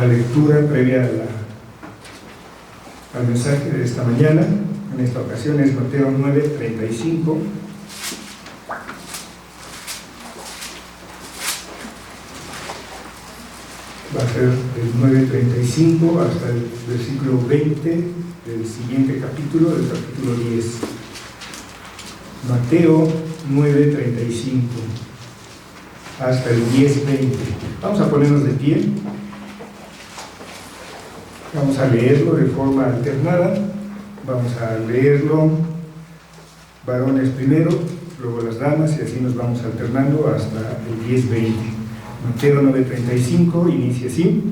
la lectura previa al mensaje de esta mañana. En esta ocasión es Mateo 9:35. Va a ser del 9:35 hasta el versículo 20 del siguiente capítulo, del capítulo 10. Mateo 9:35 hasta el 10:20. Vamos a ponernos de pie. Vamos a leerlo de forma alternada. Vamos a leerlo varones primero, luego las damas, y así nos vamos alternando hasta el 10:20. Mateo 9:35 inicia así: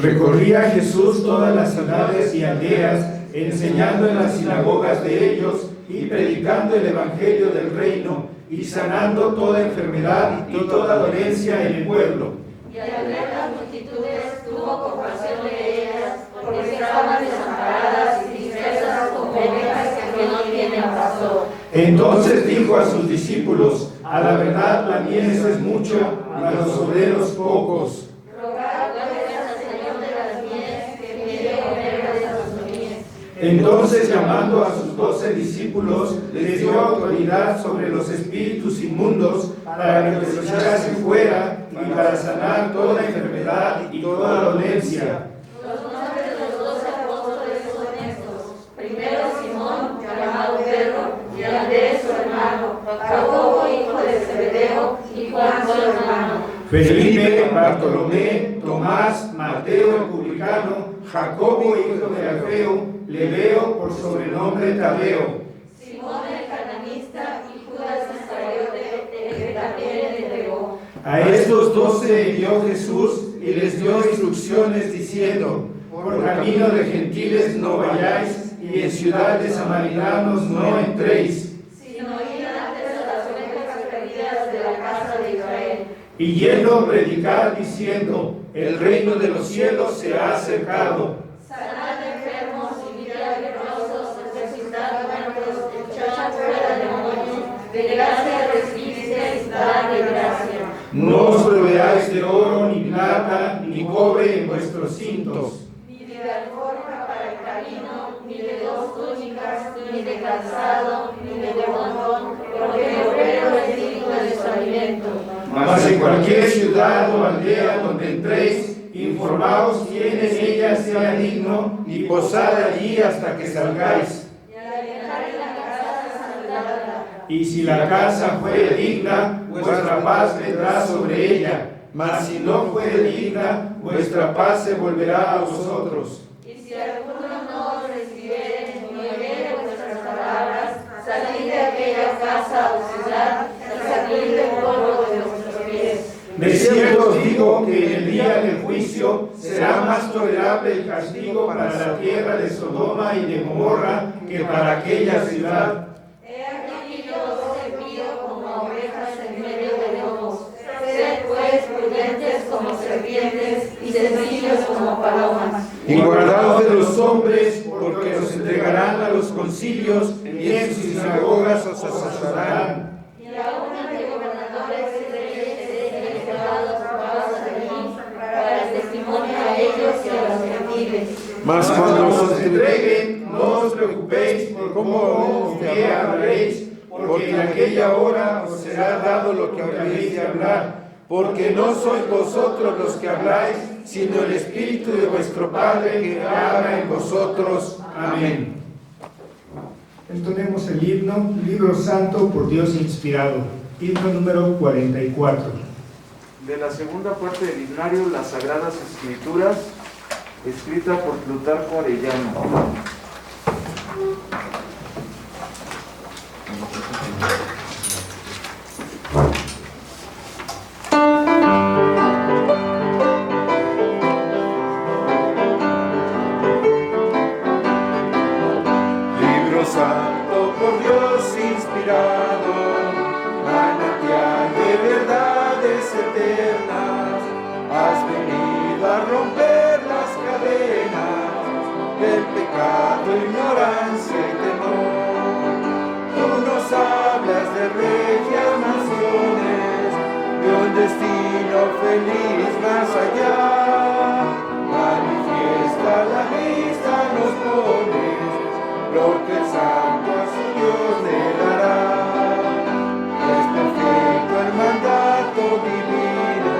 Recorría Jesús todas las ciudades y aldeas, enseñando en las sinagogas de ellos y predicando el evangelio del reino y sanando toda enfermedad y toda dolencia en el pueblo. Y al ver las multitudes tuvo compasión de ellas, porque estaban desamparadas y dispersas como ovejas que no tienen pastor. Entonces dijo a sus discípulos: a la verdad la mies es mucho, mas los obreros pocos. Rogad pues al Señor de las mies que envíe obreros a sus mies. Entonces, llamando a sus 12 discípulos, les dio autoridad sobre los espíritus inmundos para que los echasen fuera y para sanar toda enfermedad y toda dolencia. Los nombres de los 12 apóstoles son estos: primero Simón, llamado Pedro, y Andrés su hermano, Jacobo hijo de Zebedeo y Juan su hermano, Felipe, Bartolomé, Tomás, Mateo el publicano, Jacobo hijo de Alfeo, Lebeo por sobrenombre Tadeo, Simón el cananista y Judas Iscariote, el que también le entregó. A estos 12 envió Jesús y les dio instrucciones diciendo: por camino de gentiles no vayáis, y en ciudad de samaritanos no entréis, Sino ir antes a las ovejas perdidas de la casa de Israel. y yendo predicar diciendo: el reino de los cielos se ha acercado. Sanad enfermos, limpiad leprosos, resucitad muertos, echad fuera demonios. De gracia recibisteis, dad de gracia. No os proveáis de oro, ni plata, ni cobre en vuestros cintos, Ni de alforja para el camino, ni de 2 túnicas, ni de calzado, ni de bordón, porque el obrero es digno de su alimento. mas en cualquier ciudad o aldea donde entréis, informaos quién en ella sea digno, y posad allí hasta que salgáis. Y al entrar en la casa, saludadla. Y si la casa fuere digna, vuestra paz vendrá sobre ella, mas si no fuere digna, vuestra paz se volverá a vosotros. Y si alguno no os recibiere ni oyere vuestras palabras, salid de aquella casa o ciudad y sacudid el polvo de vuestros pies. De cierto os digo que en el día del juicio será más tolerable el castigo para la tierra de Sodoma y de Gomorra que para aquella ciudad. He aquí yo os envío como ovejas en medio de lobos. Sed pues prudentes como serpientes y sencillos como palomas. Y guardaos de los hombres, porque os entregarán a los concilios y en sus sinagogas os azotarán. Y aún ante gobernadores y reyes seréis llevados por causa de mí, para el testimonio a ellos y a los gentiles. Mas cuando os entreguen, no os preocupéis por cómo o qué hablaréis, porque en aquella hora os será dado lo que habréis de hablar, porque no sois vosotros los que habláis, sino el Espíritu de vuestro Padre que habla en vosotros. Amén. Entonemos el himno, libro santo por Dios inspirado, himno número 44. De la segunda parte del himnario, las Sagradas Escrituras, escrita por Plutarco Arellano. Libro santo por Dios inspirado, manantial de verdades eternas, has venido a romper las cadenas del pecado, ignorancia y temor. Tú nos hablas de regias naciones, de un destino feliz más allá. manifiesta la vista nos pones, lo que el santo a su Dios le dará. Es perfecto el mandato divino,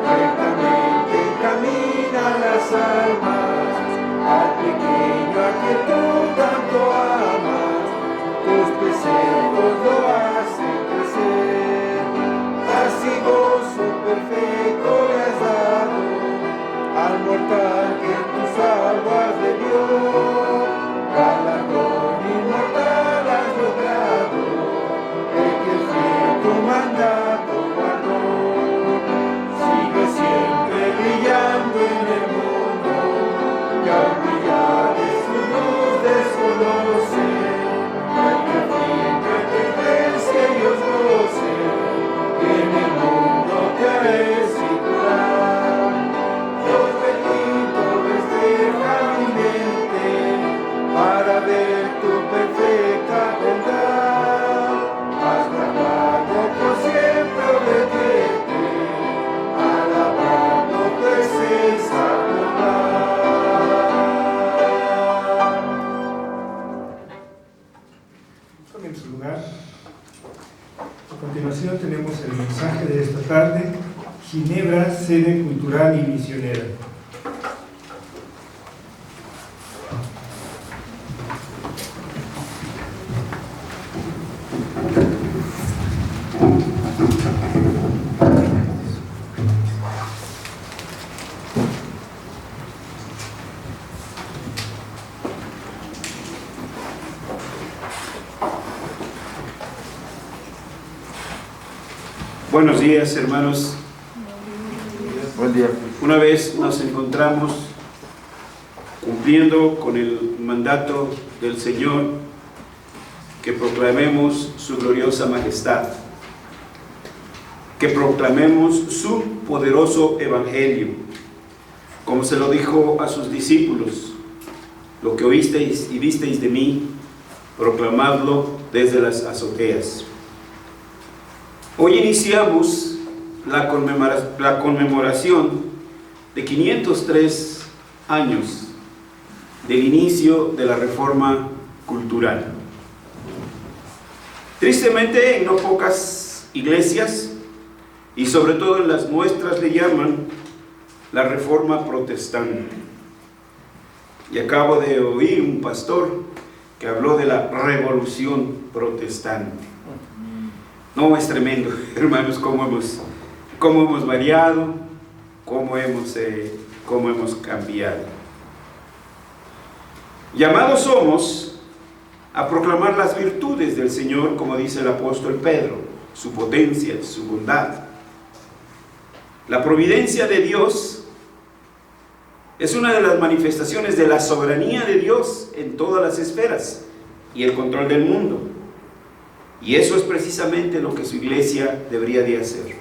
rectamente encamina las almas al pequeño a que tú tanto amas, tus preceptos lo hacen crecer. Así gozo perfecto le has dado al mortal que tú salvas de Dios. Galardón inmortal has logrado, de que fiel tu mandato guardó. Sigue siempre brillando en el mundo, que al brillar de su luz desconoce. Hay que fin que te crees que ellos gocen, que en el mundo te haré circular. Dios bendito festeja mi mente para ver tu perfecta bondad. Has grabado por siempre obediente, alabando tu excelsa bondad. Tomen su lugar. A continuación tenemos el mensaje de esta tarde: Ginebra, sede cultural y misionera. Buenos días, hermanos. Buen día. Una vez nos encontramos cumpliendo con el mandato del Señor, que proclamemos su gloriosa majestad, que proclamemos su poderoso evangelio, como se lo dijo a sus discípulos: lo que oísteis y visteis de mí, proclamadlo desde las azoteas. Hoy iniciamos la conmemoración de 503 años del inicio de la Reforma Cultural. Tristemente, en no pocas iglesias, y sobre todo en las nuestras, le llaman la Reforma Protestante. Y acabo de oír un pastor que habló de la Revolución Protestante. No, es tremendo, hermanos, cómo hemos variado, cómo hemos cambiado. Llamados somos a proclamar las virtudes del Señor, como dice el apóstol Pedro, su potencia, su bondad. La providencia de Dios es una de las manifestaciones de la soberanía de Dios en todas las esferas y el control del mundo. Y eso es precisamente lo que su iglesia debería de hacer.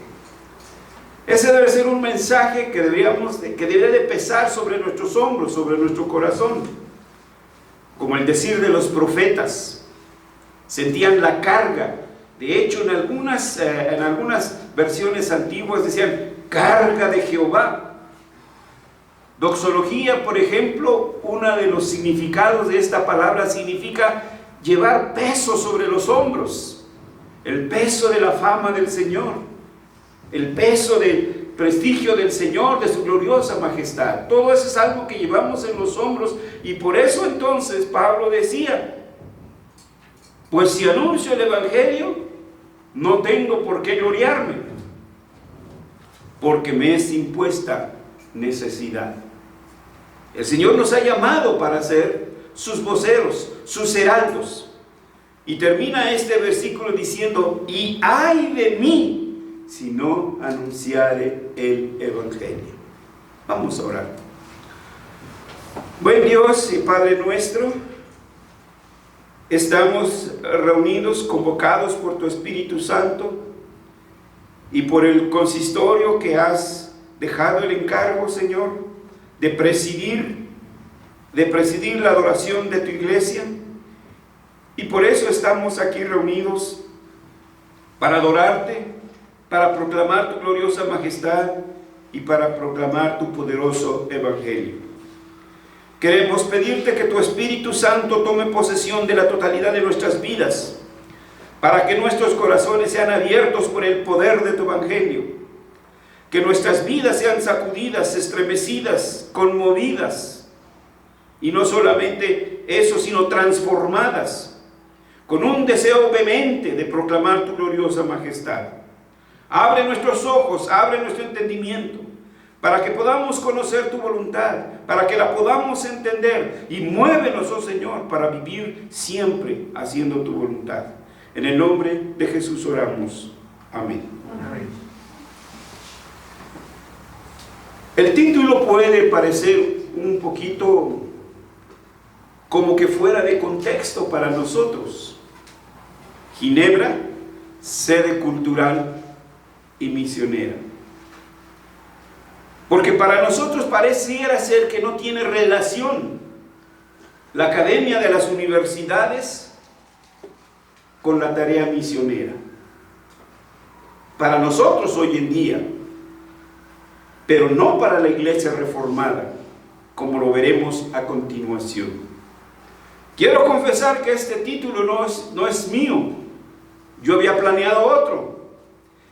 Ese debe ser un mensaje que debe de pesar sobre nuestros hombros, sobre nuestro corazón. Como el decir de los profetas, sentían la carga. De hecho, en algunas versiones antiguas decían, carga de Jehová. Doxología, por ejemplo, uno de los significados de esta palabra significa llevar peso sobre los hombros, el peso de la fama del Señor, el peso del prestigio del Señor, de su gloriosa majestad. Todo eso es algo que llevamos en los hombros, y por eso entonces Pablo decía, pues si anuncio el evangelio, no tengo por qué gloriarme, porque me es impuesta necesidad. El Señor nos ha llamado para ser sus voceros, sus heraldos. Y termina este versículo diciendo, y ay de mí si no anunciare el evangelio. Vamos a orar. Buen Dios y Padre nuestro, estamos reunidos, convocados por tu Espíritu Santo y por el consistorio que has dejado el encargo, Señor, de presidir la adoración de tu iglesia. Y por eso estamos aquí reunidos, para adorarte, para proclamar tu gloriosa majestad y para proclamar tu poderoso evangelio. Queremos pedirte que tu Espíritu Santo tome posesión de la totalidad de nuestras vidas, para que nuestros corazones sean abiertos por el poder de tu evangelio, que nuestras vidas sean sacudidas, estremecidas, conmovidas, y no solamente eso, sino transformadas, con un deseo vehemente de proclamar tu gloriosa majestad. Abre nuestros ojos, abre nuestro entendimiento, para que podamos conocer tu voluntad, para que la podamos entender, y muévenos, oh Señor, para vivir siempre haciendo tu voluntad. En el nombre de Jesús oramos. Amén. Amén. El título puede parecer un poquito como que fuera de contexto para nosotros. Ginebra, sede cultural y misionera. Porque para nosotros pareciera ser que no tiene relación la academia de las universidades con la tarea misionera. Para nosotros hoy en día, pero no para la iglesia reformada, como lo veremos a continuación. Quiero confesar que este título no es mío. Yo había planeado otro,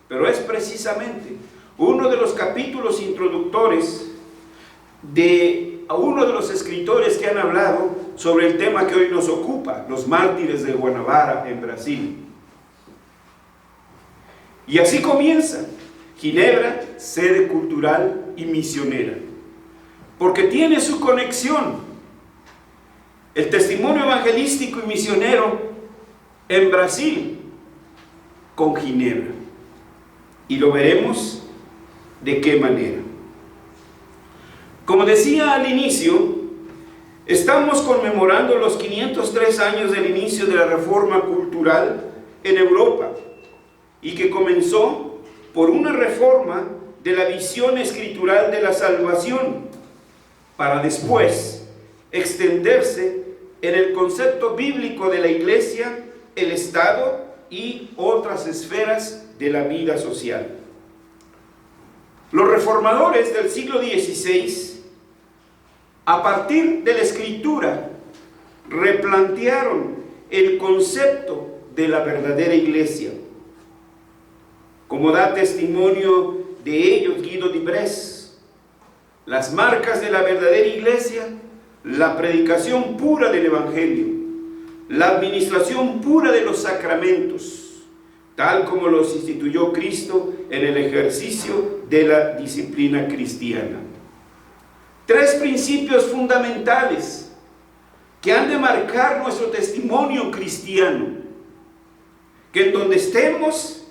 pero es precisamente uno de los capítulos introductores de uno de los escritores que han hablado sobre el tema que hoy nos ocupa, los mártires de Guanabara en Brasil. Y así comienza: Ginebra, sede cultural y misionera, porque tiene su conexión el testimonio evangelístico y misionero en Brasil con Ginebra, y lo veremos de qué manera. Como decía al inicio, estamos conmemorando los 503 años del inicio de la reforma cultural en Europa, y que comenzó por una reforma de la visión escritural de la salvación, para después extenderse en el concepto bíblico de la iglesia, el Estado y otras esferas de la vida social. Los reformadores del siglo XVI, a partir de la Escritura, replantearon el concepto de la verdadera iglesia. Como da testimonio de ellos Guido di Bres, las marcas de la verdadera iglesia: la predicación pura del evangelio, la administración pura de los sacramentos, tal como los instituyó Cristo en el ejercicio de la disciplina cristiana. Tres principios fundamentales que han de marcar nuestro testimonio cristiano, que en donde estemos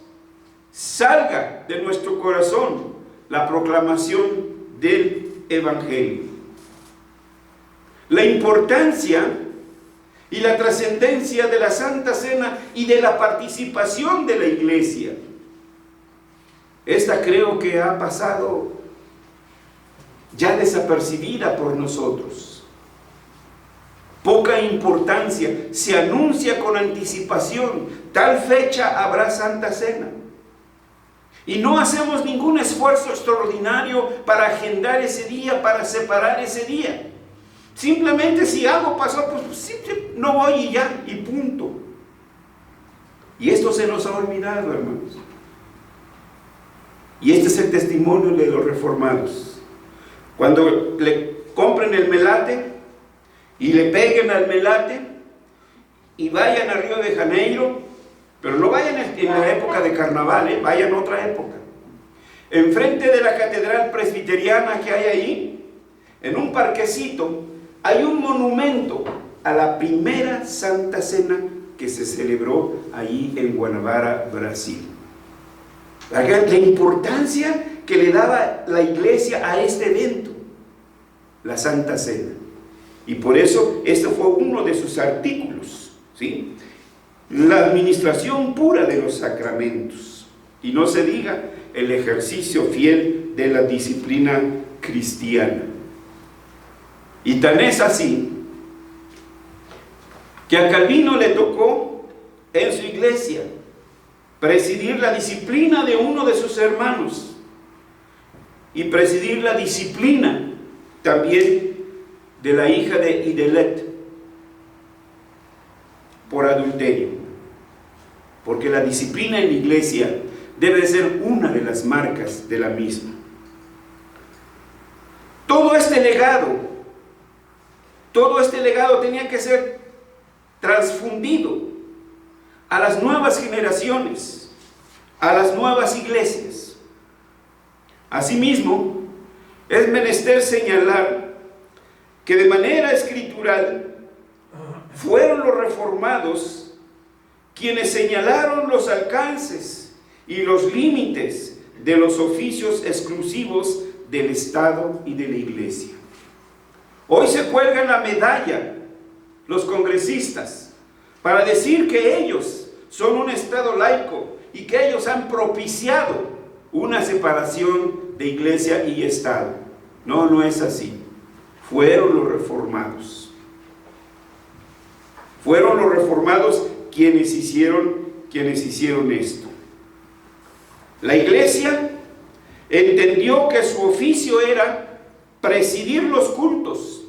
salga de nuestro corazón la proclamación del evangelio. La importancia y la trascendencia de la Santa Cena y de la participación de la iglesia. Esta creo que ha pasado ya desapercibida por nosotros. Poca importancia, se anuncia con anticipación: tal fecha habrá Santa Cena. Y no hacemos ningún esfuerzo extraordinario para agendar ese día, para separar ese día. Simplemente si algo pasó, pues no voy y ya, y punto. Y esto se nos ha olvidado, hermanos. Y este es el testimonio de los reformados. Cuando le compren el melate y le peguen al melate y vayan a Río de Janeiro, pero no vayan en la época de carnaval, vayan a otra época. Enfrente de la catedral presbiteriana que hay ahí, en un parquecito, hay un monumento a la primera Santa Cena que se celebró ahí en Guanabara, Brasil. La importancia que le daba la iglesia a este evento, la Santa Cena. Y por eso este fue uno de sus artículos, ¿sí? La administración pura de los sacramentos, y no se diga el ejercicio fiel de la disciplina cristiana. Y tan es así que a Calvino le tocó en su iglesia presidir la disciplina de uno de sus hermanos, y presidir la disciplina también de la hija de Idelette por adulterio, porque la disciplina en la iglesia debe ser una de las marcas de la misma. Todo este legado tenía que ser transfundido a las nuevas generaciones, a las nuevas iglesias. Asimismo, es menester señalar que de manera escritural fueron los reformados quienes señalaron los alcances y los límites de los oficios exclusivos del Estado y de la Iglesia. Hoy se cuelgan la medalla los congresistas para decir que ellos son un Estado laico y que ellos han propiciado una separación de Iglesia y Estado. No, no es así. Fueron los reformados. Fueron los reformados quienes hicieron esto. La Iglesia entendió que su oficio era presidir los cultos,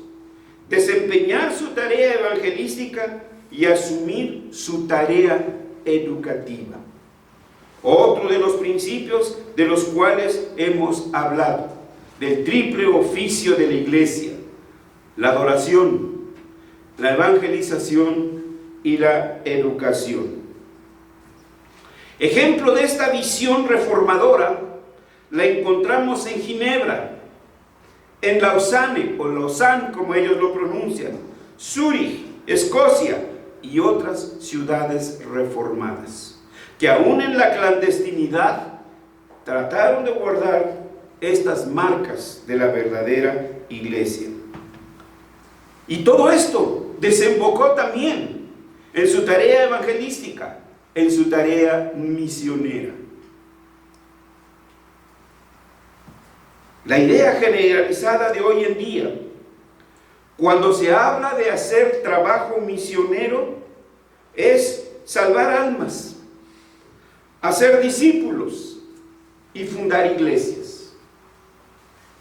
desempeñar su tarea evangelística y asumir su tarea educativa. Otro de los principios de los cuales hemos hablado, del triple oficio de la Iglesia: la adoración, la evangelización y la educación. Ejemplo de esta visión reformadora la encontramos en Ginebra, en Lausanne, o Lausanne como ellos lo pronuncian, Zúrich, Escocia y otras ciudades reformadas, que aún en la clandestinidad trataron de guardar estas marcas de la verdadera iglesia. Y todo esto desembocó también en su tarea evangelística, en su tarea misionera. La idea generalizada de hoy en día, cuando se habla de hacer trabajo misionero, es salvar almas, hacer discípulos y fundar iglesias.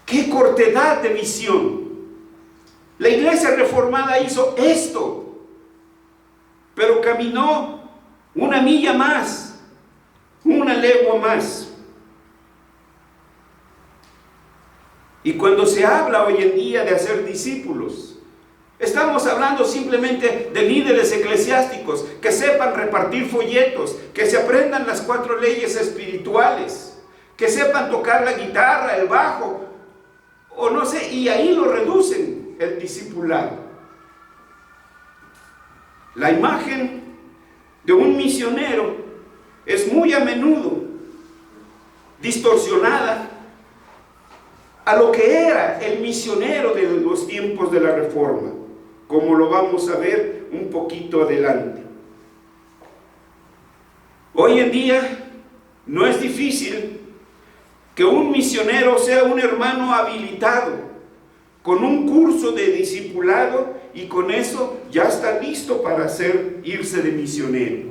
¡Qué cortedad de visión! La iglesia reformada hizo esto, pero caminó una milla más, una legua más. Y cuando se habla hoy en día de hacer discípulos, estamos hablando simplemente de líderes eclesiásticos que sepan repartir folletos, que se aprendan las 4 leyes espirituales, que sepan tocar la guitarra, el bajo, o no sé, y ahí lo reducen el discipulado. La imagen de un misionero es muy a menudo distorsionada a lo que era el misionero de los tiempos de la Reforma, como lo vamos a ver un poquito adelante. Hoy en día no es difícil que un misionero sea un hermano habilitado, con un curso de discipulado, y con eso ya está listo para irse de misionero.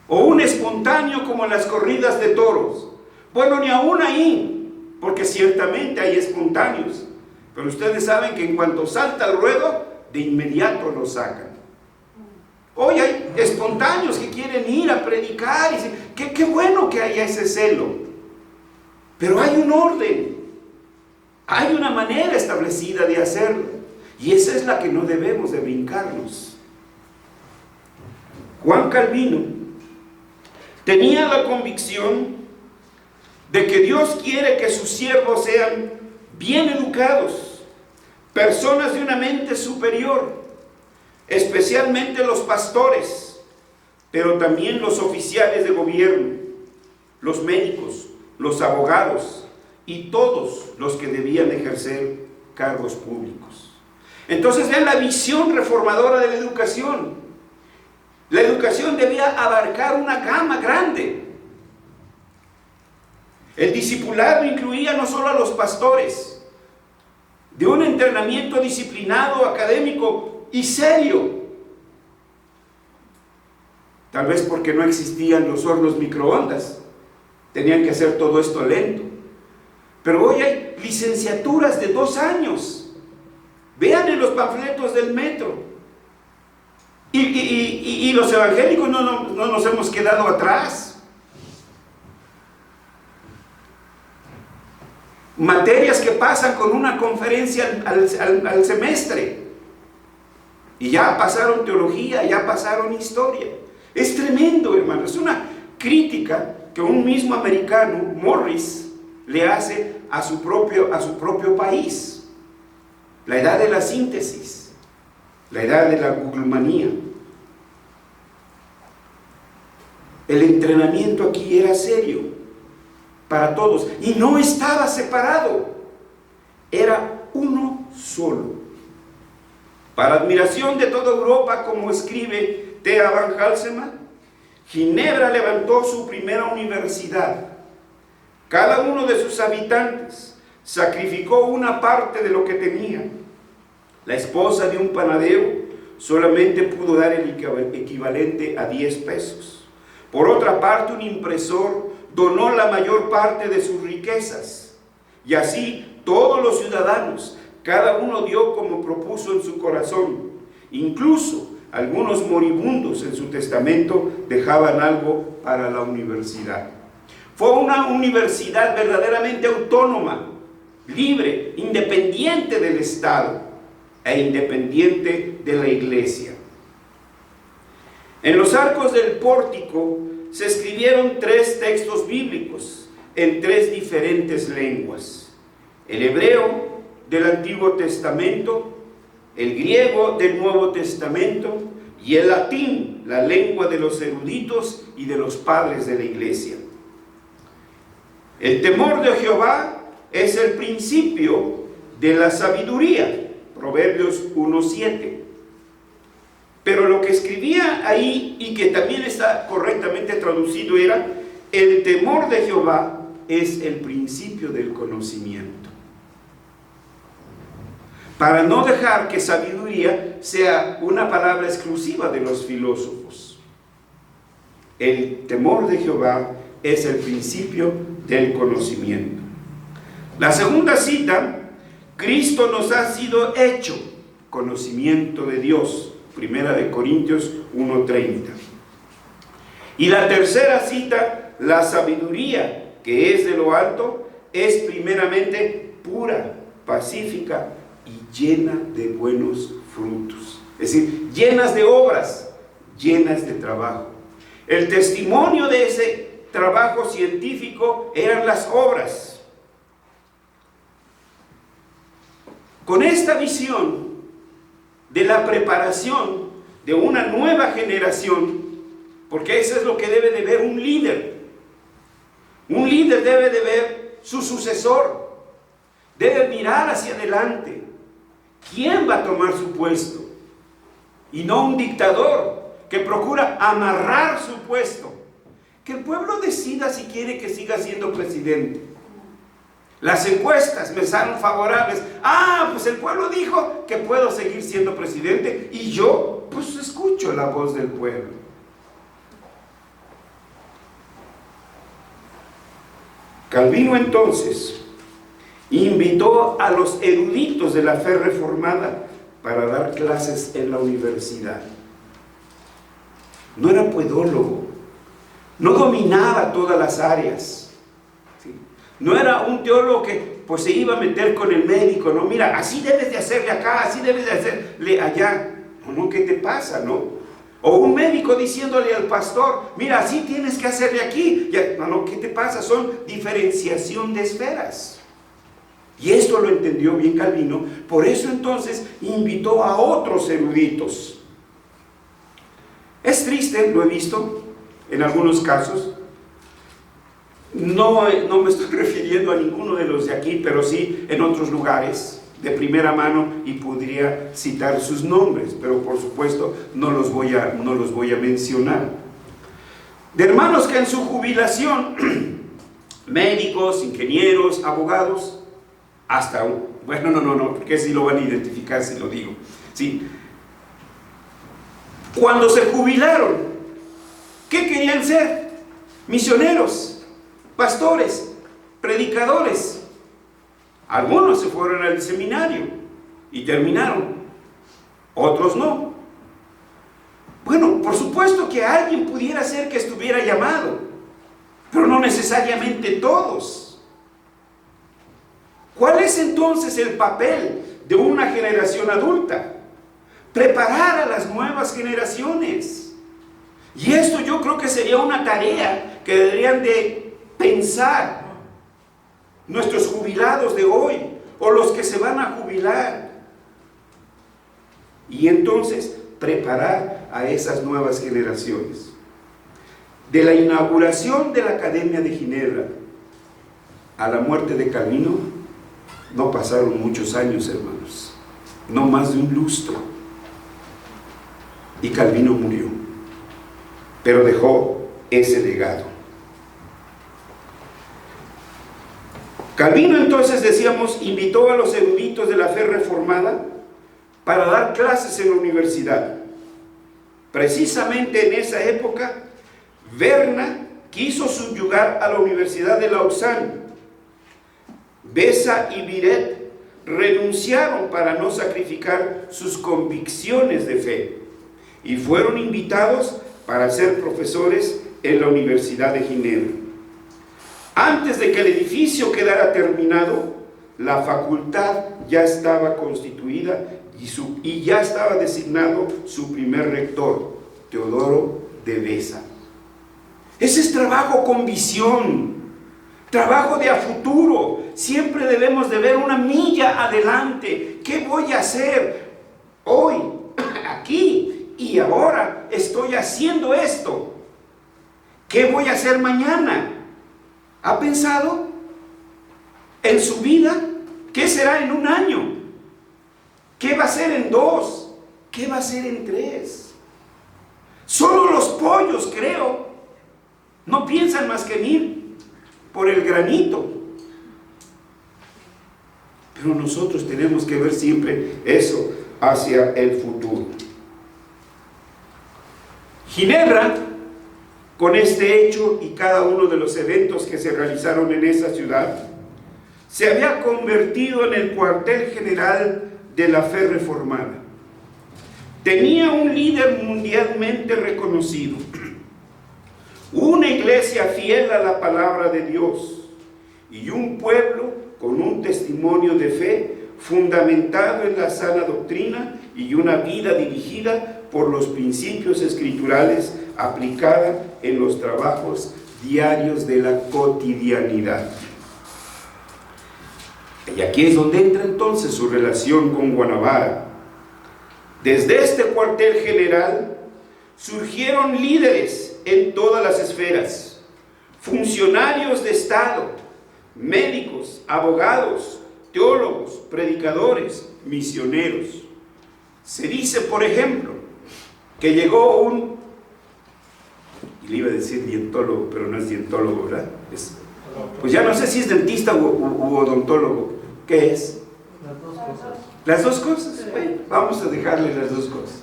O un espontáneo como en las corridas de toros. Bueno, ni aún ahí, porque ciertamente hay espontáneos, pero ustedes saben que en cuanto salta al ruedo, de inmediato lo sacan. Hoy hay espontáneos que quieren ir a predicar, y qué bueno que haya ese celo, pero hay un orden, hay una manera establecida de hacerlo, y esa es la que no debemos de brincarnos. Juan Calvino tenía la convicción de que Dios quiere que sus siervos sean bien educados, personas de una mente superior, especialmente los pastores, pero también los oficiales de gobierno, los médicos, los abogados y todos los que debían ejercer cargos públicos. Entonces vean la visión reformadora de la educación. La educación debía abarcar una gama grande. El discipulado incluía no solo a los pastores, de un entrenamiento disciplinado, académico y serio. Tal vez porque no existían los hornos microondas, tenían que hacer todo esto lento. Pero hoy hay licenciaturas de 2 años. Vean en los panfletos del metro. Y los evangélicos no nos hemos quedado atrás. Materias que pasan con una conferencia al semestre. Y ya pasaron teología, ya pasaron historia. Es tremendo, hermano. Es una crítica que un mismo americano, Morris, le hace a su propio país. La edad de la síntesis, la edad de la googlemanía. El entrenamiento aquí era serio para todos y no estaba separado, era uno solo. Para admiración de toda Europa, como escribe Thea Van Halsema, Ginebra levantó su primera universidad. Cada uno de sus habitantes sacrificó una parte de lo que tenía. La esposa de un panadero solamente pudo dar el equivalente a 10 pesos. Por otra parte, un impresor donó la mayor parte de sus riquezas. Y así todos los ciudadanos, cada uno dio como propuso en su corazón. Incluso algunos moribundos en su testamento dejaban algo para la universidad. Fue una universidad verdaderamente autónoma, libre, independiente del Estado e independiente de la iglesia. En los arcos del pórtico se escribieron 3 textos bíblicos en 3 diferentes lenguas: el hebreo del Antiguo Testamento, el griego del Nuevo Testamento y el latín, la lengua de los eruditos y de los padres de la iglesia. El temor de Jehová es el principio de la sabiduría, Proverbios 1:7. Pero lo que escribía ahí, y que también está correctamente traducido, era: el temor de Jehová es el principio del conocimiento. Para no dejar que sabiduría sea una palabra exclusiva de los filósofos. El temor de Jehová es el principio del conocimiento. La segunda cita: Cristo nos ha sido hecho conocimiento de Dios, 1 Corintios 1:30. Y la tercera cita: la sabiduría que es de lo alto es primeramente pura, pacífica y llena de buenos frutos. Es decir, llenas de obras, llenas de trabajo. El testimonio de ese trabajo científico eran las obras. Con esta visión de la preparación de una nueva generación, porque eso es lo que debe de ver un líder. Un líder debe de ver su sucesor, debe mirar hacia adelante. ¿Quién va a tomar su puesto? Y no un dictador que procura amarrar su puesto. Que el pueblo decida si quiere que siga siendo presidente. Las encuestas me salen favorables. Pues el pueblo dijo que puedo seguir siendo presidente y yo pues escucho la voz del pueblo. Calvino entonces invitó a los eruditos de la fe reformada para dar clases en la universidad. No era podólogo, no dominaba todas las áreas, ¿sí? No era un teólogo que pues se iba a meter con el médico, no, mira, así debes de hacerle acá, así debes de hacerle allá. No, ¿qué te pasa, no? O un médico diciéndole al pastor, mira, así tienes que hacerle aquí. No, ¿qué te pasa? Son diferenciación de esferas. Y esto lo entendió bien Calvino, por eso entonces invitó a otros eruditos. Es triste, lo he visto en algunos casos. No me estoy refiriendo a ninguno de los de aquí, pero sí en otros lugares de primera mano, y podría citar sus nombres, pero por supuesto no los voy a mencionar. De hermanos que en su jubilación, médicos, ingenieros, abogados, hasta porque si lo van a identificar si lo digo, ¿sí? Cuando se jubilaron, ¿qué querían ser? Misioneros, pastores, predicadores. Algunos se fueron al seminario y terminaron, otros no. Bueno, por supuesto que alguien pudiera ser que estuviera llamado, pero no necesariamente todos. ¿Cuál es entonces el papel de una generación adulta? Preparar a las nuevas generaciones. Y esto yo creo que sería una tarea que deberían de pensar nuestros jubilados de hoy o los que se van a jubilar. Y entonces preparar a esas nuevas generaciones. De la inauguración de la Academia de Ginebra a la muerte de Calvino no pasaron muchos años, hermanos, no más de un lustro, y Calvino murió, pero dejó ese legado. Calvino, entonces, decíamos, invitó a los eruditos de la fe reformada para dar clases en la universidad. Precisamente en esa época, Berna quiso subyugar a la Universidad de Lausanne. Beza y Viret renunciaron para no sacrificar sus convicciones de fe y fueron invitados para ser profesores en la Universidad de Ginebra. Antes de que el edificio quedara terminado, la facultad ya estaba constituida y ya estaba designado su primer rector, Teodoro de Beza. Ese es trabajo con visión, trabajo de a futuro. Siempre debemos de ver una milla adelante. ¿Qué voy a hacer hoy, aquí y ahora? Estoy haciendo esto. ¿Qué voy a hacer mañana? ¿Ha pensado en su vida? ¿Qué será en un año? ¿Qué va a ser en 2? ¿Qué va a ser en 3? Solo los pollos, creo, no piensan más que en ir por el granito. Pero nosotros tenemos que ver siempre eso hacia el futuro. Ginebra, con este hecho y cada uno de los eventos que se realizaron en esa ciudad, se había convertido en el cuartel general de la fe reformada. Tenía un líder mundialmente reconocido, una iglesia fiel a la palabra de Dios y un pueblo con un testimonio de fe fundamentado en la sana doctrina y una vida dirigida por los principios escriturales aplicada en los trabajos diarios de la cotidianidad. Y aquí es donde entra entonces su relación con Guanabara. Desde este cuartel general surgieron líderes en todas las esferas, funcionarios de Estado, médicos, abogados, teólogos, predicadores, misioneros. Se dice, por ejemplo, que llegó y le iba a decir dientólogo, pero no es dientólogo, ¿verdad? Pues ya no sé si es dentista u odontólogo. ¿Qué es? Las dos cosas. Bueno, vamos a dejarle las dos cosas.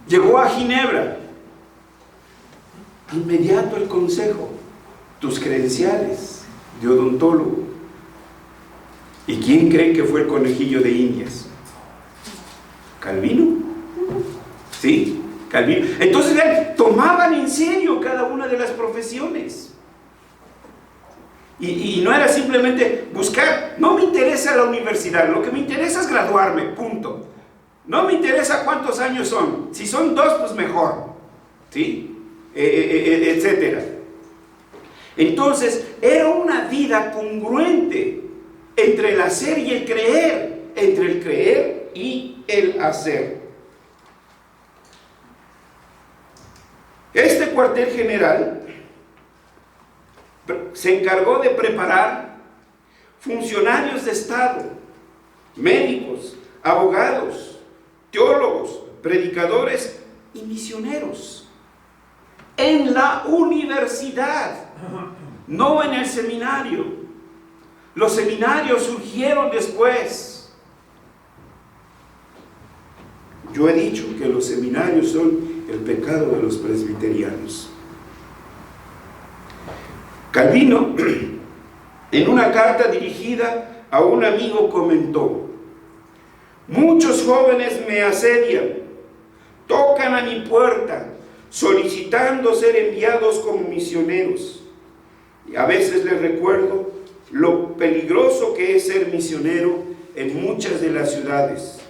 Llegó a Ginebra. Inmediato el consejo. Tus credenciales de odontólogo. ¿Y quién creen que fue el conejillo de Indias? Calvino. ¿Sí? Calvino. Entonces, vean, tomaban en serio cada una de las profesiones. Y no era simplemente buscar, no me interesa la universidad, lo que me interesa es graduarme, punto. No me interesa cuántos años son, si son 2, pues mejor, ¿sí? Etcétera. Entonces, era una vida congruente entre el hacer y el creer, entre el creer y el hacer. Este cuartel general se encargó de preparar funcionarios de Estado, médicos, abogados, teólogos, predicadores y misioneros en la universidad, no en el seminario. Los seminarios surgieron después. Yo he dicho que los seminarios son el pecado de los presbiterianos. Calvino En una carta dirigida a un amigo comentó: muchos jóvenes me asedian, tocan a mi puerta, solicitando ser enviados como misioneros. Y a veces les recuerdo lo peligroso que es ser misionero en muchas de las ciudades.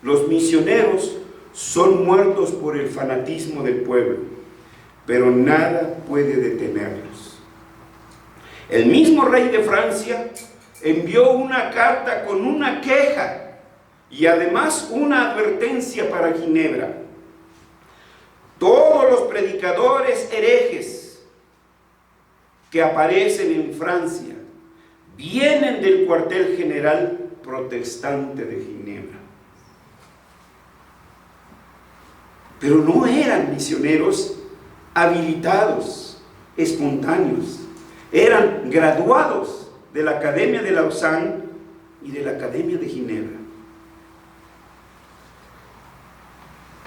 Los misioneros son muertos por el fanatismo del pueblo, pero nada puede detenerlos. El mismo rey de Francia envió una carta con una queja y además una advertencia para Ginebra. Todos los predicadores herejes que aparecen en Francia vienen del cuartel general protestante de Ginebra. Pero no eran misioneros habilitados, espontáneos. Eran graduados de la Academia de Lausanne y de la Academia de Ginebra.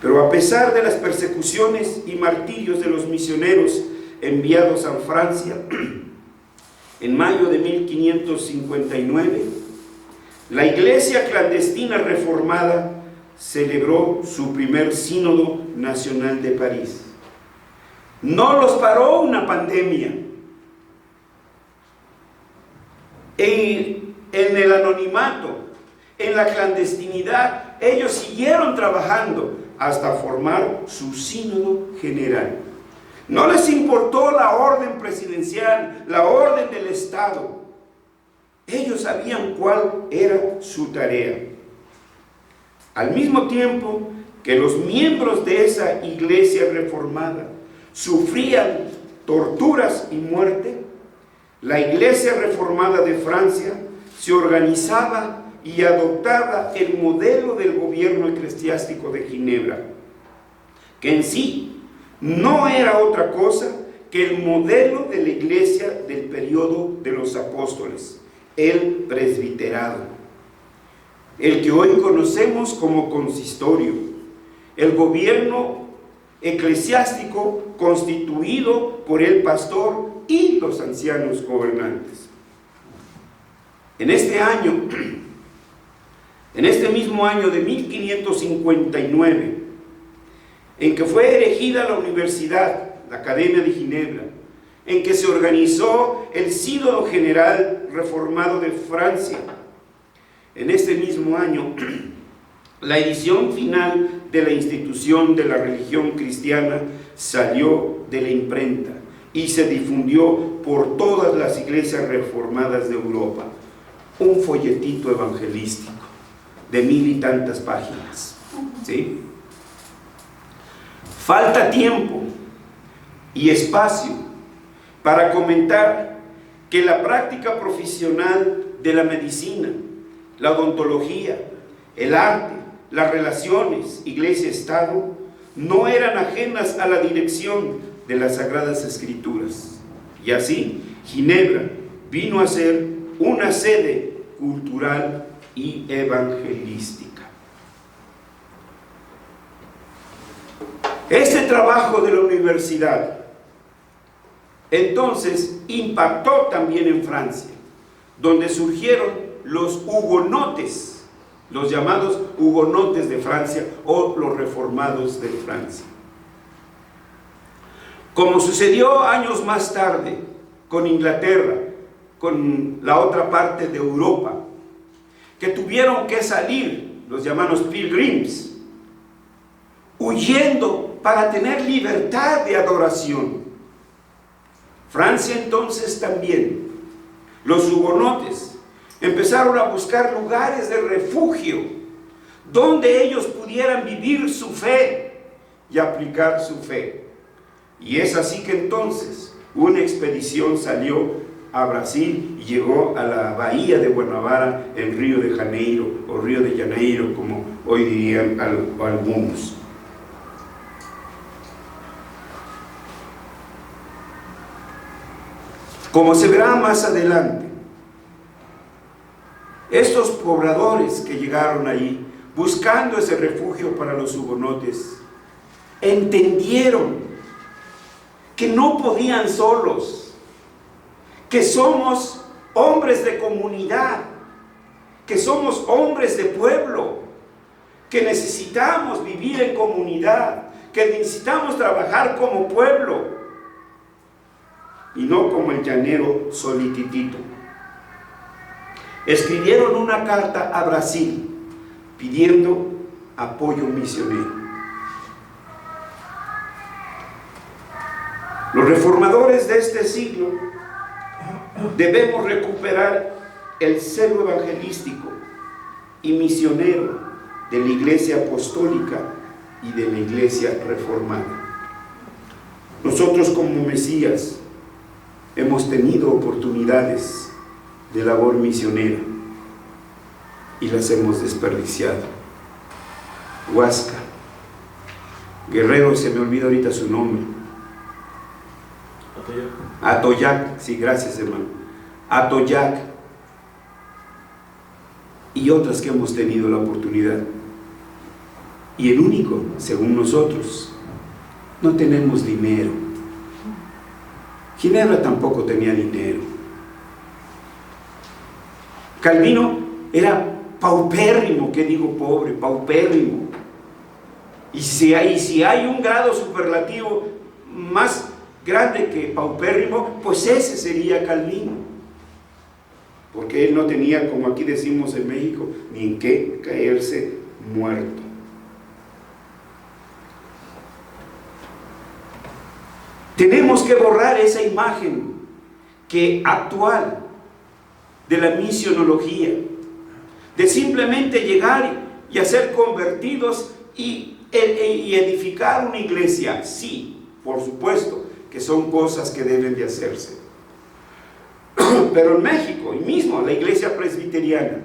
Pero a pesar de las persecuciones y martirios de los misioneros enviados a Francia, en mayo de 1559, la Iglesia clandestina reformada celebró su primer sínodo nacional de París. No los paró una pandemia. En el anonimato, en la clandestinidad, ellos siguieron trabajando hasta formar su sínodo general. No les importó la orden presidencial, la orden del Estado. Ellos sabían cuál era su tarea. Al mismo tiempo que los miembros de esa iglesia reformada sufrían torturas y muerte, la Iglesia Reformada de Francia se organizaba y adoptaba el modelo del gobierno eclesiástico de Ginebra, que en sí no era otra cosa que el modelo de la Iglesia del periodo de los apóstoles, el presbiterado, el que hoy conocemos como consistorio, el gobierno eclesiástico constituido por el pastor y los ancianos gobernantes. En este mismo año de 1559, en que fue erigida la universidad, la Academia de Ginebra, en que se organizó el Sínodo General Reformado de Francia, en este mismo año, la edición final de la institución de la religión cristiana salió de la imprenta y se difundió por todas las iglesias reformadas de Europa. Un folletito evangelístico de 1000 y tantas páginas. ¿Sí? Falta tiempo y espacio para comentar que la práctica profesional de la medicina, la odontología, el arte, las relaciones iglesia-estado no eran ajenas a la dirección de las Sagradas Escrituras. Y así, Ginebra vino a ser una sede cultural y evangelística. Este trabajo de la universidad entonces impactó también en Francia, donde surgieron los hugonotes, los llamados hugonotes de Francia o los reformados de Francia. Como sucedió años más tarde con Inglaterra, con la otra parte de Europa, que tuvieron que salir los llamados pilgrims, huyendo para tener libertad de adoración. Francia entonces también, los hugonotes, empezaron a buscar lugares de refugio donde ellos pudieran vivir su fe y aplicar su fe. Y es así que entonces una expedición salió a Brasil y llegó a la bahía de Guanabara, en Río de Janeiro, o Río de Janeiro, como hoy dirían algunos. Como se verá más adelante, estos pobladores que llegaron allí buscando ese refugio para los hugonotes entendieron que no podían solos, que somos hombres de comunidad, que somos hombres de pueblo, que necesitamos vivir en comunidad, que necesitamos trabajar como pueblo y no como el llanero solititito. Escribieron una carta a Brasil pidiendo apoyo misionero. Los reformadores de este siglo debemos recuperar el celo evangelístico y misionero de la Iglesia apostólica y de la Iglesia reformada. Nosotros como Mesías hemos tenido oportunidades de labor misionera y las hemos desperdiciado. Huasca, Guerrero, se me olvida ahorita su nombre. Atoyac, sí, gracias hermano. Atoyac y otras que hemos tenido la oportunidad. Y el único, según nosotros, no tenemos dinero. Ginebra tampoco tenía dinero. Calvino era paupérrimo, ¿qué digo pobre? Paupérrimo. Y si hay un grado superlativo más grande que paupérrimo, pues ese sería Calvino. Porque él no tenía, como aquí decimos en México, ni en qué caerse muerto. Tenemos que borrar esa imagen actual de la misionología, de simplemente llegar y hacer convertidos y edificar una iglesia. Sí, por supuesto que son cosas que deben de hacerse. Pero en México, y mismo la iglesia presbiteriana,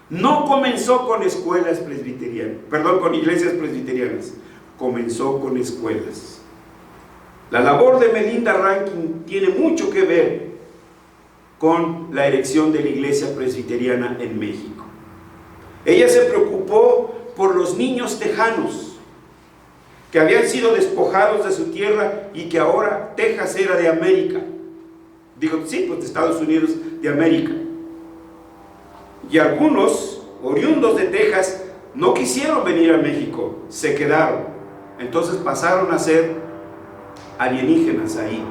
no comenzó con escuelas presbiterianas, con iglesias presbiterianas, comenzó con escuelas. La labor de Melinda Rankin tiene mucho que ver con la erección de la iglesia presbiteriana en México. Ella se preocupó por los niños tejanos que habían sido despojados de su tierra y que ahora Texas era de América. Digo, sí, pues de Estados Unidos de América. Y algunos, oriundos de Texas, no quisieron venir a México, se quedaron. Entonces pasaron a ser alienígenas ahí,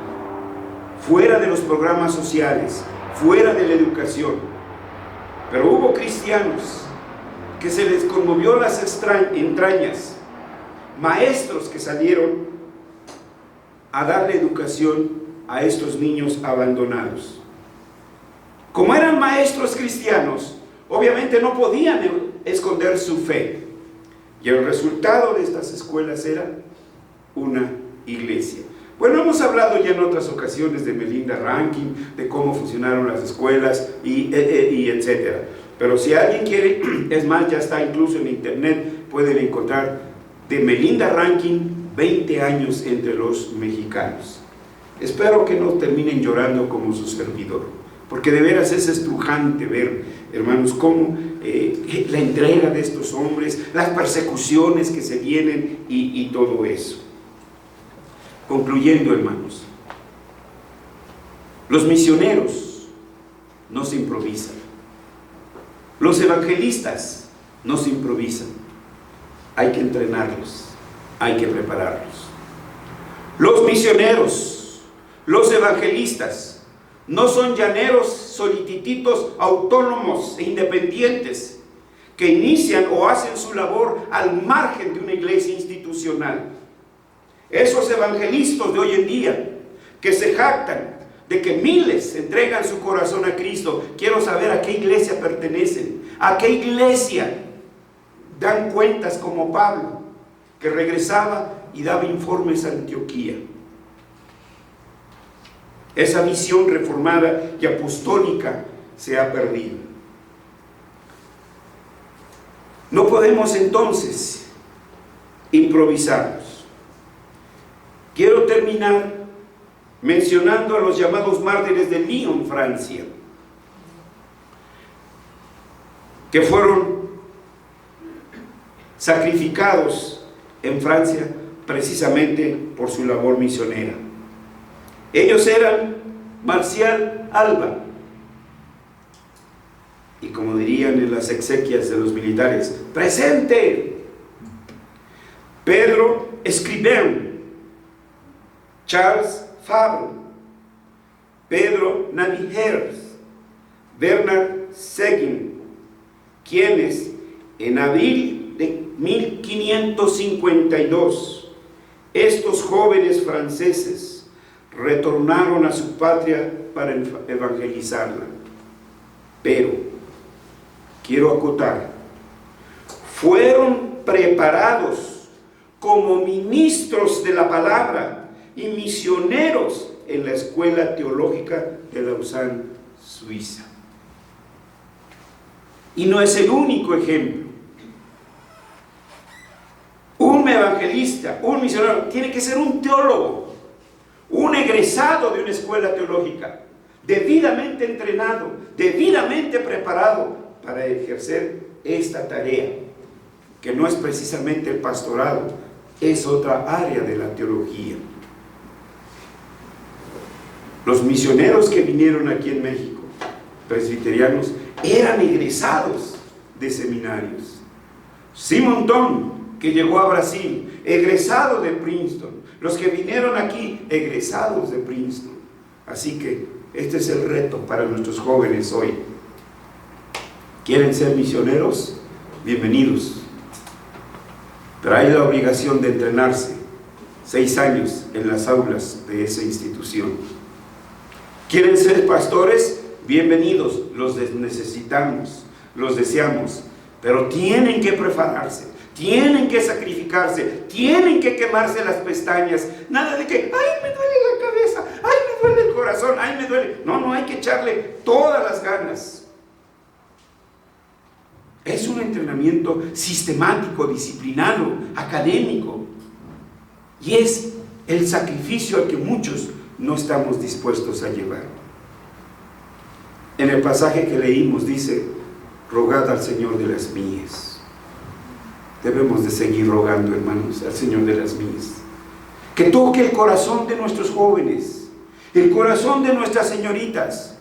fuera de los programas sociales, fuera de la educación. Pero hubo cristianos que se les conmovió las entrañas, maestros que salieron a darle educación a estos niños abandonados. Como eran maestros cristianos, obviamente no podían esconder su fe, y el resultado de estas escuelas era una iglesia. Bueno, hemos hablado ya en otras ocasiones de Melinda Rankin, de cómo funcionaron las escuelas y etcétera. Pero si alguien quiere, es más, ya está incluso en internet, pueden encontrar de Melinda Rankin, 20 años entre los mexicanos. Espero que no terminen llorando como su servidor, porque de veras es estrujante ver, hermanos, cómo la entrega de estos hombres, las persecuciones que se vienen y todo eso. Concluyendo, hermanos, los misioneros no se improvisan, los evangelistas no se improvisan, hay que entrenarlos, hay que prepararlos. Los misioneros, los evangelistas, no son llaneros solitititos autónomos e independientes que inician o hacen su labor al margen de una iglesia institucional. Esos evangelistas de hoy en día que se jactan de que miles entregan su corazón a Cristo, quiero saber a qué iglesia pertenecen, a qué iglesia dan cuentas como Pablo, que regresaba y daba informes a Antioquía. Esa visión reformada y apostólica se ha perdido. No podemos entonces improvisarnos. Quiero terminar mencionando a los llamados mártires de Lyon, Francia, que fueron sacrificados en Francia precisamente por su labor misionera. Ellos eran Marcial Alba, Y como dirían en las exequias de los militares, ¡presente! Pedro Escribão, Charles Fabre, Pedro Navieres, Bernard Seguin, quienes en abril de 1552, estos jóvenes franceses retornaron a su patria para evangelizarla. Pero, quiero acotar, fueron preparados como ministros de la palabra y misioneros en la Escuela Teológica de Lausanne, Suiza. Y no es el único ejemplo. Un evangelista, un misionero, tiene que ser un teólogo, un egresado de una escuela teológica, debidamente entrenado, debidamente preparado para ejercer esta tarea, que no es precisamente el pastorado, es otra área de la teología. Los misioneros que vinieron aquí en México, presbiterianos, eran egresados de seminarios. Simon Tom, que llegó a Brasil, egresado de Princeton. Los que vinieron aquí, egresados de Princeton. Así que este es el reto para nuestros jóvenes hoy. ¿Quieren ser misioneros? Bienvenidos. Pero hay la obligación de entrenarse 6 años en las aulas de esa institución. ¿Quieren ser pastores? Bienvenidos. Los necesitamos, los deseamos, pero tienen que prepararse, tienen que sacrificarse, tienen que quemarse las pestañas. Nada de que, ay, me duele la cabeza, ay, me duele el corazón, ay, me duele. No, hay que echarle todas las ganas. Es un entrenamiento sistemático, disciplinado, académico. Y es el sacrificio al que muchos no estamos dispuestos a llevar. En el pasaje que leímos dice, rogad al Señor de las mies. Debemos de seguir rogando, hermanos, al Señor de las mies. Que toque el corazón de nuestros jóvenes, el corazón de nuestras señoritas.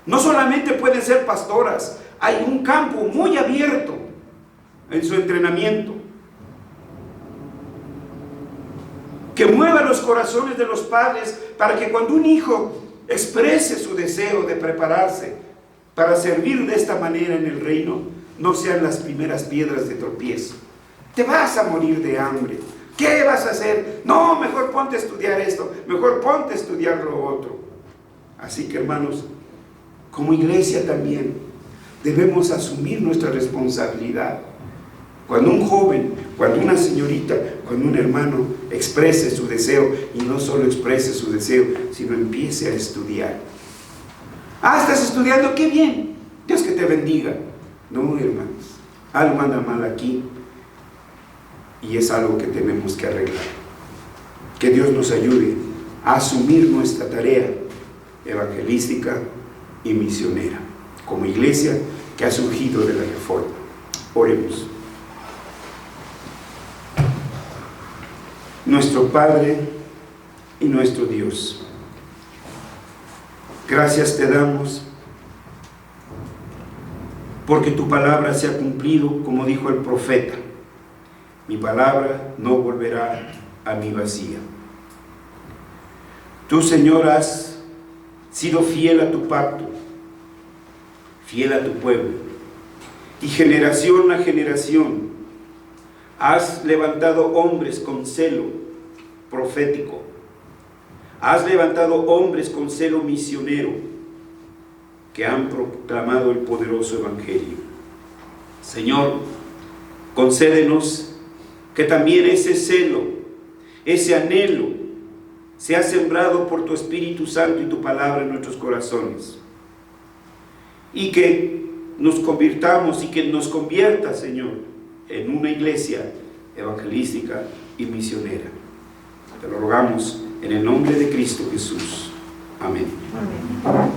No solamente pueden ser pastoras, hay un campo muy abierto en su entrenamiento. Que mueva los corazones de los padres para que cuando un hijo exprese su deseo de prepararse para servir de esta manera en el reino, no sean las primeras piedras de tropiezo. Te vas a morir de hambre. ¿Qué vas a hacer? No, mejor ponte a estudiar esto, mejor ponte a estudiar lo otro. Así que, hermanos, como iglesia también debemos asumir nuestra responsabilidad. Cuando un joven, cuando una señorita, cuando un hermano exprese su deseo, y no solo exprese su deseo, sino empiece a estudiar. Ah, ¿estás estudiando? ¡Qué bien! Dios que te bendiga. No, hermanos, algo anda mal aquí y es algo que tenemos que arreglar. Que Dios nos ayude a asumir nuestra tarea evangelística y misionera como iglesia que ha surgido de la Reforma. Oremos. Nuestro Padre y nuestro Dios, gracias te damos porque tu palabra se ha cumplido como dijo el profeta: mi palabra no volverá a mí vacía. Tú, Señor, has sido fiel a tu pacto, fiel a tu pueblo, y generación a generación has levantado hombres con celo profético, has levantado hombres con celo misionero que han proclamado el poderoso evangelio. Señor, concédenos que también ese celo, ese anhelo sea sembrado por tu Espíritu Santo y tu palabra en nuestros corazones, y que nos convirtamos y que nos convierta, Señor, en una iglesia evangelística y misionera. Te lo rogamos en el nombre de Cristo Jesús. Amén. Amén.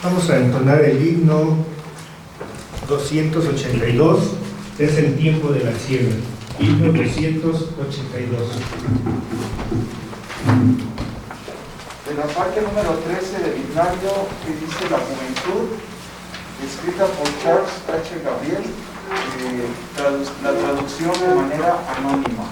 Vamos a entonar el himno 282, es el tiempo de la siembra. Himno 282. De la parte número 13 del himnario que dice La Juventud, escrita por Charles H. Gabriel, la traducción de manera anónima.